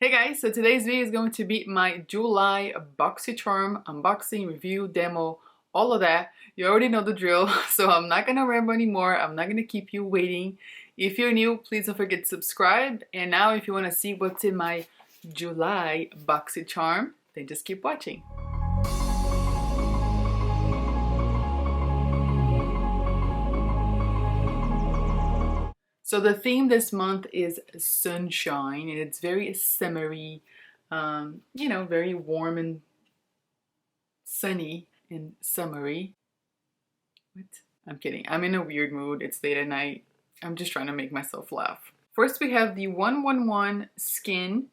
Hey guys, so today's video is going to be my July BOXYCHARM unboxing, review, demo, all of that. You already know the drill, so I'm not gonna ramble anymore. I'm not gonna keep you waiting. If you're new, please don't forget to subscribe. And now if you wanna see what's in my July BOXYCHARM, then just keep watching. So the theme this month is sunshine, and it's very summery, you know, very warm and sunny and summery. What? I'm kidding. I'm in a weird mood. It's late at night. I'm just trying to make myself laugh. First, we have the 111 Skin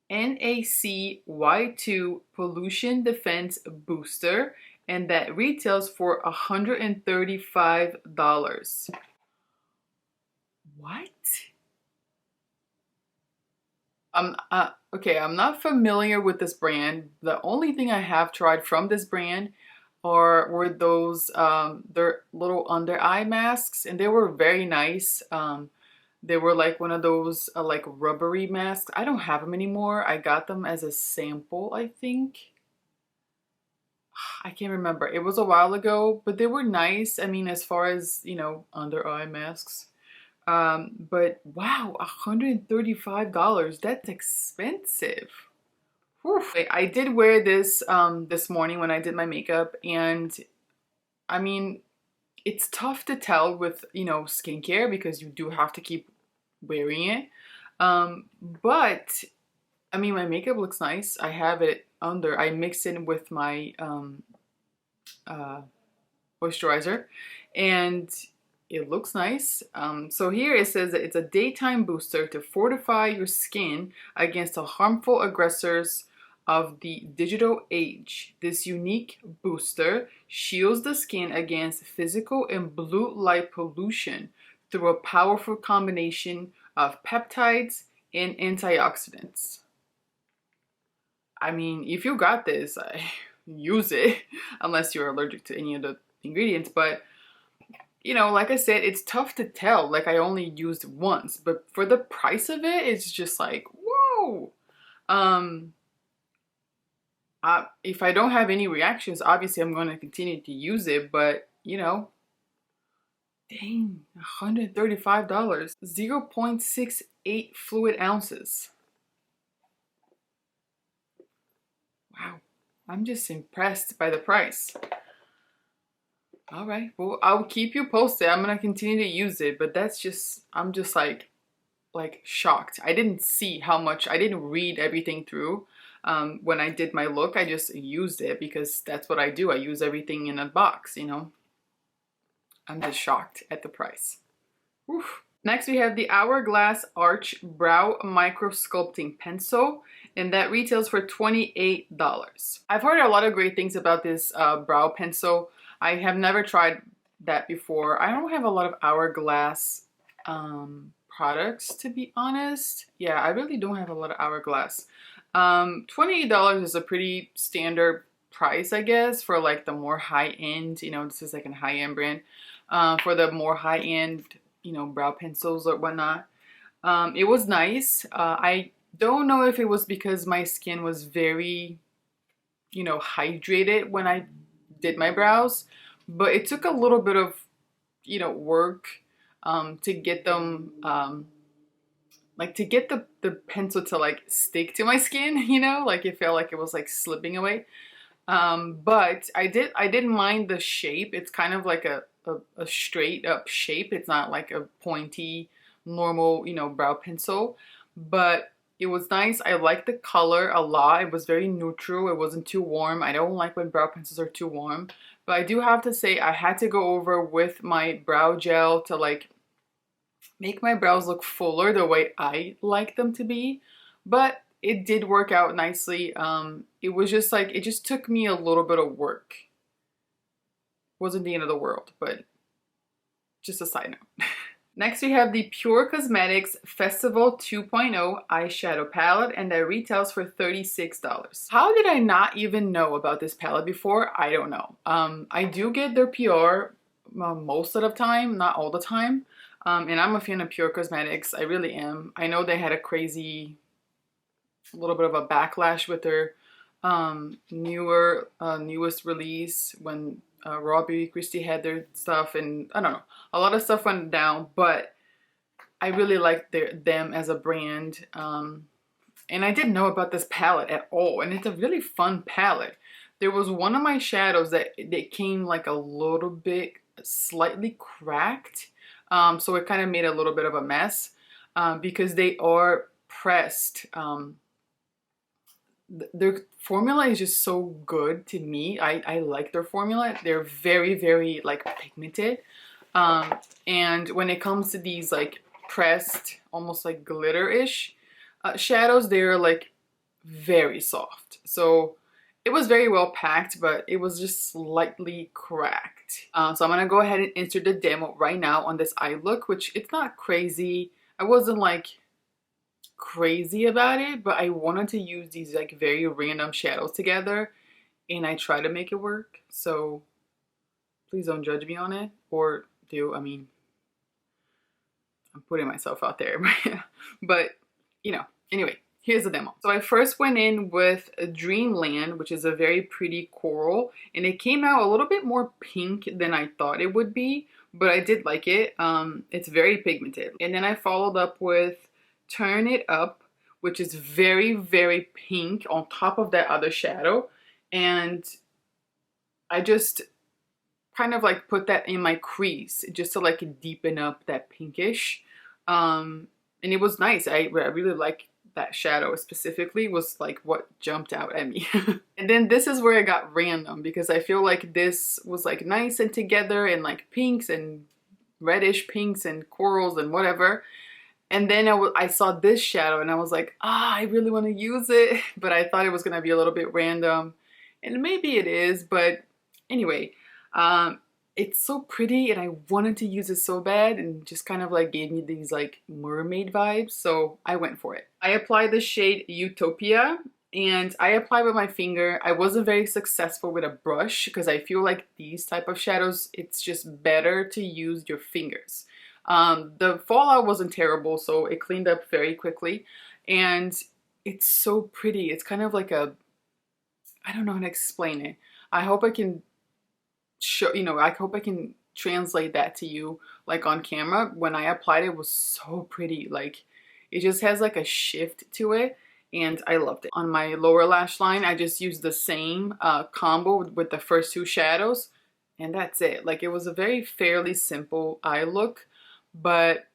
NAC Y2 Pollution Defense Booster, and that retails for $135. What? Okay, I'm not familiar with this brand. The only thing I have tried from this brand were those their little under eye masks, and they were very nice. They were like one of those like rubbery masks. I don't have them anymore. I got them as a sample, I think. I can't remember. It was a while ago, but they were nice. I mean, as far as, you know, under eye masks. But wow, $135. That's expensive. Whew. I did wear this this morning when I did my makeup, and I mean, it's tough to tell with, you know, skincare because you do have to keep wearing it. But I mean, my makeup looks nice. I have it under. I mix it with my moisturizer, and it looks nice. So here it says that it's a daytime booster to fortify your skin against the harmful aggressors of the digital age. This unique booster shields the skin against physical and blue light pollution through a powerful combination of peptides and antioxidants. I mean, if you got this, use it, unless you're allergic to any of the ingredients, but you know, like I said, it's tough to tell. Like, I only used once, but for the price of it, it's just like, whoa. If I don't have any reactions, obviously I'm going to continue to use it, but you know, dang, $135. 0.68 fluid ounces. Wow, I'm just impressed by the price. All right, well, I'll keep you posted. I'm gonna continue to use it, but that's just, I'm just like shocked. I didn't see how much, I didn't read everything through when I did my look. I just used it because that's what I do. I use everything in a box, you know. I'm just shocked at the price. Oof. Next, we have the Hourglass Arch Brow Micro Sculpting Pencil, and that retails for $28. I've heard a lot of great things about this brow pencil. I have never tried that before. I don't have a lot of Hourglass products, to be honest. Yeah, I really don't have a lot of Hourglass. $28 is a pretty standard price, I guess, for like the more high-end, you know, this is like a high-end brand. For the more high-end, you know, brow pencils or whatnot. It was nice. I don't know if it was because my skin was very, you know, hydrated when I did my brows, but it took a little bit of, you know, work to get them like to get the pencil to like stick to my skin, you know, like it felt like it was like slipping away. But I didn't mind the shape. It's kind of like a straight up shape. It's not like a pointy normal, you know, brow pencil, but it was nice. I liked the color a lot. It was very neutral. It wasn't too warm. I don't like when brow pencils are too warm. But I do have to say I had to go over with my brow gel to like make my brows look fuller the way I like them to be. But it did work out nicely. It was just like, it just took me a little bit of work. Wasn't the end of the world, but just a side note. Next, we have the Pure Cosmetics Festival 2.0 eyeshadow palette, and that retails for $36. How did I not even know about this palette before? I don't know. I do get their PR most of the time, not all the time. And I'm a fan of Pure Cosmetics. I really am. I know they had a crazy a little bit of a backlash with their newest release when Raw Beauty Christie had their stuff, and I don't know, a lot of stuff went down, but I really like them as a brand. And I didn't know about this palette at all, and it's a really fun palette. There was one of my shadows that came like a little bit slightly cracked, so it kind of made a little bit of a mess because they are pressed. Their formula is just so good to me. I like their formula. They're very, very like pigmented. And when it comes to these like pressed, almost like glitter-ish shadows, they're like very soft. So it was very well packed, but it was just slightly cracked. So I'm gonna go ahead and insert the demo right now on this eye look, which it's not crazy. I wasn't like crazy about it, but I wanted to use these like very random shadows together, and I try to make it work. So please don't judge me on it, or do. I mean, I'm putting myself out there, but you know, anyway, here's the demo. So I first went in with Dreamland, which is a very pretty coral, and it came out a little bit more pink than I thought it would be, but I did like it. It's very pigmented. And then I followed up with Turn It Up, which is very, very pink on top of that other shadow. And I just kind of like put that in my crease just to like deepen up that pinkish. And it was nice. I really like that shadow specifically, was like what jumped out at me. And then this is where it got random, because I feel like this was like nice and together and like pinks and reddish pinks and corals and whatever. And then I saw this shadow and I was like, I really want to use it, but I thought it was going to be a little bit random, and maybe it is, but anyway, it's so pretty and I wanted to use it so bad, and just kind of like gave me these like mermaid vibes, so I went for it. I applied the shade Utopia, and I applied with my finger. I wasn't very successful with a brush because I feel like these type of shadows, it's just better to use your fingers. The fallout wasn't terrible, so it cleaned up very quickly, and it's so pretty. It's kind of like a, I don't know how to explain it. I hope I can show, you know, I hope I can translate that to you like on camera. When I applied it, it was so pretty. Like it just has like a shift to it, and I loved it. On my lower lash line, I just used the same combo with the first two shadows, and that's it. Like it was a very fairly simple eye look, but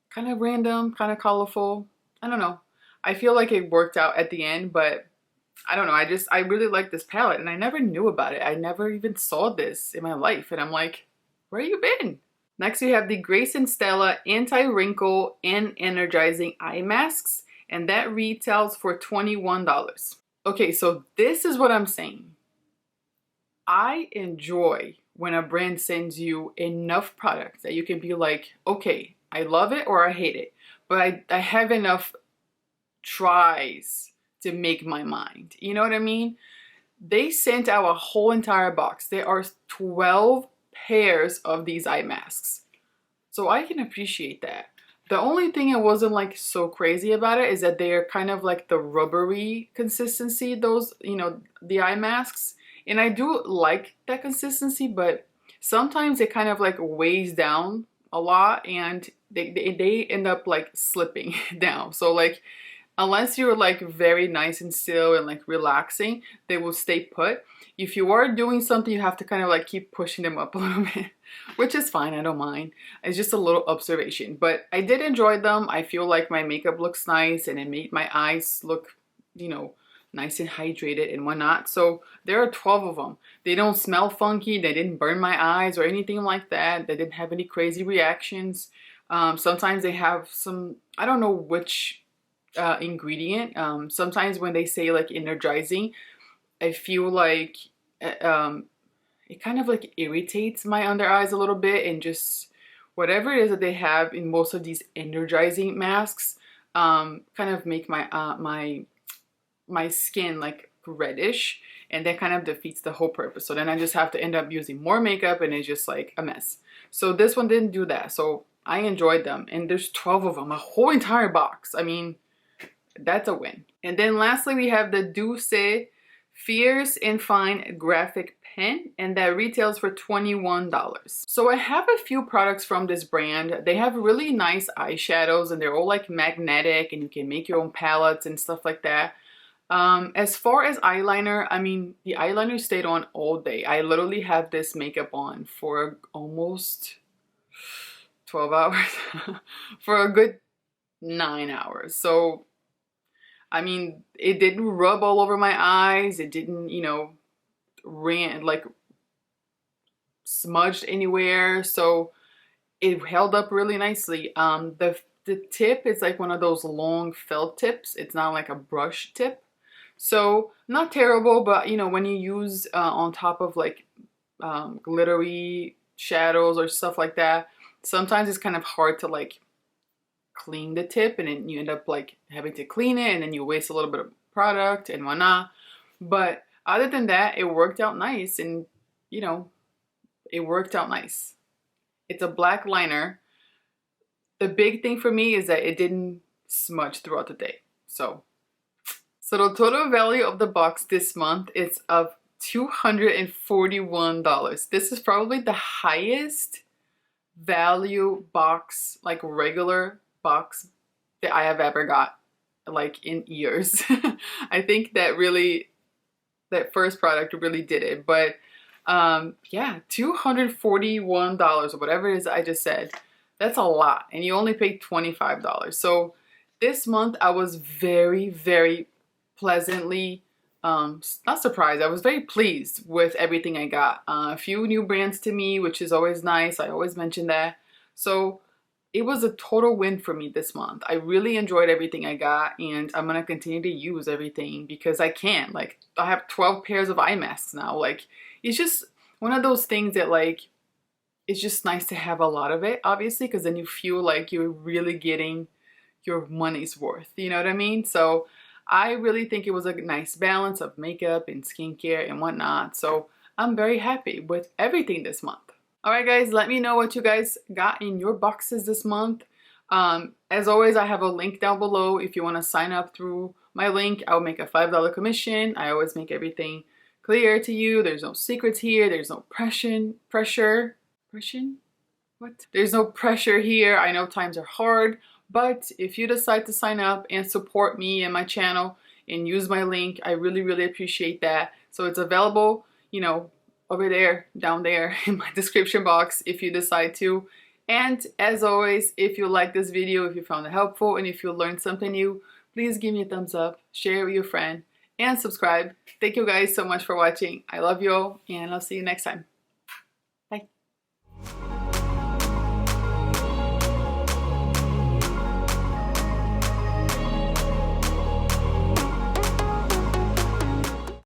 kind of random, kind of colorful. I don't know. I feel like it worked out at the end, but I don't know. I really like this palette, and I never knew about it. I never even saw this in my life, and I'm like, where you been? Next, we have the Grace and Stella Anti-Wrinkle and Energizing Eye Masks, and that retails for $21. Okay, so this is what I'm saying. I enjoy when a brand sends you enough product that you can be like, okay, I love it or I hate it, but I have enough tries to make my mind. You know what I mean? They sent out a whole entire box. There are 12 pairs of these eye masks. So I can appreciate that. The only thing I wasn't like so crazy about it is that they're kind of like the rubbery consistency, those, you know, the eye masks. And I do like that consistency, but sometimes it kind of like weighs down a lot, and they end up like slipping down. So like, unless you're like very nice and still and like relaxing, they will stay put. If you are doing something, you have to kind of like keep pushing them up a little bit, which is fine. I don't mind. It's just a little observation, but I did enjoy them. I feel like my makeup looks nice, and it made my eyes look, you know, nice and hydrated and whatnot. So there are 12 of them. They don't smell funky. They didn't burn my eyes or anything like that. They didn't have any crazy reactions. Sometimes they have some, I don't know which ingredient. Sometimes when they say like energizing, I feel like it kind of like irritates my under eyes a little bit, and just whatever it is that they have in most of these energizing masks kind of make my skin like reddish, and that kind of defeats the whole purpose. So then I just have to end up using more makeup, and it's just like a mess. So this one didn't do that. So I enjoyed them, and there's 12 of them, a whole entire box. I mean, That's a win. And then lastly, we have the Dulce Fierce and Fine Graphic Pen, and that retails for $21. So I have a few products from this brand. They have really nice eyeshadows, and they're all like magnetic, and you can make your own palettes and stuff like that. As far as eyeliner, I mean, the eyeliner stayed on all day. I literally have this makeup on for almost 12 hours, for a good 9 hours. So, I mean, it didn't rub all over my eyes. It didn't, you know, like smudged anywhere. So it held up really nicely. The tip is like one of those long felt tips. It's not like a brush tip. So not terrible, but you know, when you use on top of like glittery shadows or stuff like that, sometimes it's kind of hard to like clean the tip, and then you end up like having to clean it, and then you waste a little bit of product and whatnot. But other than that, it worked out nice, and you know, it worked out nice. It's a black liner. The big thing for me is that it didn't smudge throughout the day. So the total value of the box this month is of $241. This is probably the highest value box, like regular box, that I have ever got, like in years. I think that really, that first product really did it. But yeah, $241 or whatever it is I just said, that's a lot, and you only paid $25. So this month I was very, very pleasantly not surprised. I was very pleased with everything I got. A few new brands to me, which is always nice. I always mention that. So it was a total win for me this month. I really enjoyed everything I got, and I'm gonna continue to use everything because I can. Like, I have 12 pairs of eye masks now. Like, it's just one of those things that like, it's just nice to have a lot of it, obviously, because then you feel like you're really getting your money's worth. You know what I mean? So I really think it was a nice balance of makeup and skincare and whatnot. So I'm very happy with everything this month. Alright guys, let me know what you guys got in your boxes this month. As always, I have a link down below if you want to sign up through my link. I'll make a $5 commission. I always make everything clear to you. There's no secrets here. There's no pressure. What? There's no pressure here. I know times are hard, but if you decide to sign up and support me and my channel and use my link, I really, really appreciate that. So it's available, you know, over there, down there in my description box if you decide to. And as always, if you like this video, if you found it helpful, and if you learned something new, please give me a thumbs up, share it with your friend, and subscribe. Thank you guys so much for watching. I love you all, and I'll see you next time.